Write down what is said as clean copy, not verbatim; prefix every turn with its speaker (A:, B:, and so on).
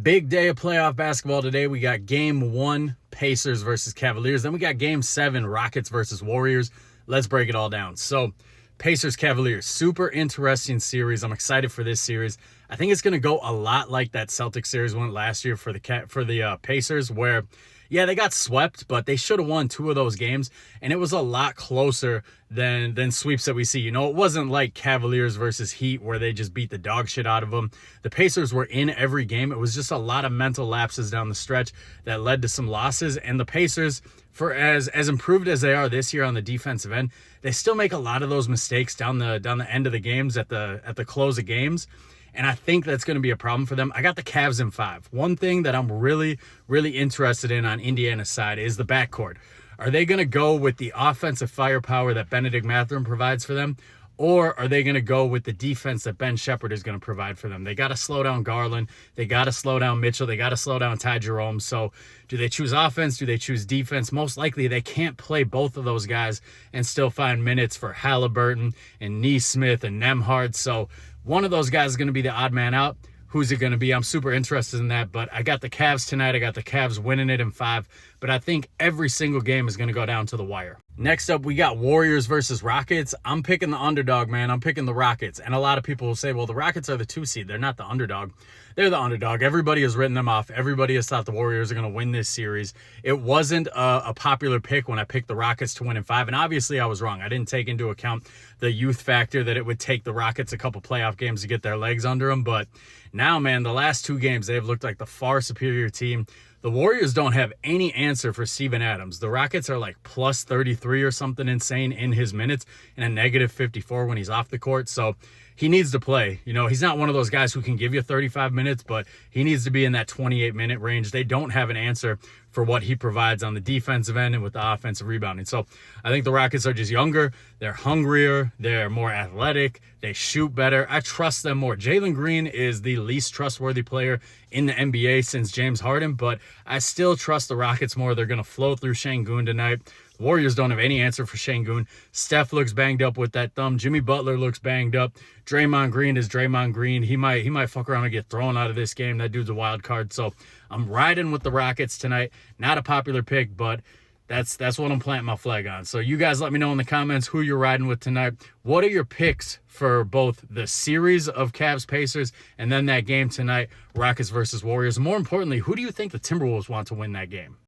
A: Big day of playoff basketball today. We got game 1, Pacers versus Cavaliers. Then we got game 7, Rockets versus Warriors. Let's break it all down. So, Pacers Cavaliers, super interesting series. I'm excited for this series. I think it's going to go a lot like that Celtics series went last year for the Pacers, where yeah, they got swept, but they should have won 2 of those games, and it was a lot closer than sweeps that we see. You know, it wasn't like Cavaliers versus Heat where they just beat the dog shit out of them. The Pacers were in every game. It was just a lot of mental lapses down the stretch that led to some losses, and the Pacers, for as improved as they are this year on the defensive end, they still make a lot of those mistakes down the end of the games at the close of games. And I think that's going to be a problem for them. I got the Cavs in 5. One thing that I'm really, really interested in on Indiana's side is the backcourt. Are they going to go with the offensive firepower that Bennedict Mathurin provides for them? Or are they going to go with the defense that Ben Shepherd is going to provide for them? They got to slow down Garland. They got to slow down Mitchell. They got to slow down Ty Jerome. So do they choose offense? Do they choose defense? Most likely they can't play both of those guys and still find minutes for Halliburton and Nesmith and Nembhard. So one of those guys is going to be the odd man out. Who's it going to be? I'm super interested in that, but I got the Cavs tonight. I got the Cavs winning it in 5, but I think every single game is going to go down to the wire. Next up, we got Warriors versus Rockets. I'm picking the underdog, man. I'm picking the Rockets, and a lot of people will say, well, the Rockets are the 2 seed. They're not the underdog. They're the underdog. Everybody has written them off. Everybody has thought the Warriors are going to win this series. It wasn't a popular pick when I picked the Rockets to win in 5, and obviously I was wrong. I didn't take into account the youth factor that it would take the Rockets a couple playoff games to get their legs under them, but now, man, the last 2 games, they've looked like the far superior team. The Warriors don't have any answer for Steven Adams. The Rockets are like plus 33 or something insane in his minutes and a negative 54 when he's off the court. So he needs to play. You know, he's not one of those guys who can give you 35 minutes, but he needs to be in that 28-minute range. They don't have an answer for what he provides on the defensive end and with the offensive rebounding. So I think the Rockets are just younger. They're hungrier. They're more athletic. They shoot better. I trust them more. Jalen Green is the least trustworthy player in the NBA since James Harden, but I still trust the Rockets more. They're going to flow through Şengün tonight. The Warriors don't have any answer for Şengün. Steph looks banged up with that thumb. Jimmy Butler looks banged up. Draymond Green is Draymond Green. He might fuck around and get thrown out of this game. That dude's a wild card. So I'm riding with the Rockets tonight. Not a popular pick, but that's what I'm planting my flag on. So you guys let me know in the comments who you're riding with tonight. What are your picks for both the series of Cavs Pacers and then that game tonight, Rockets versus Warriors? More importantly, who do you think the Timberwolves want to win that game?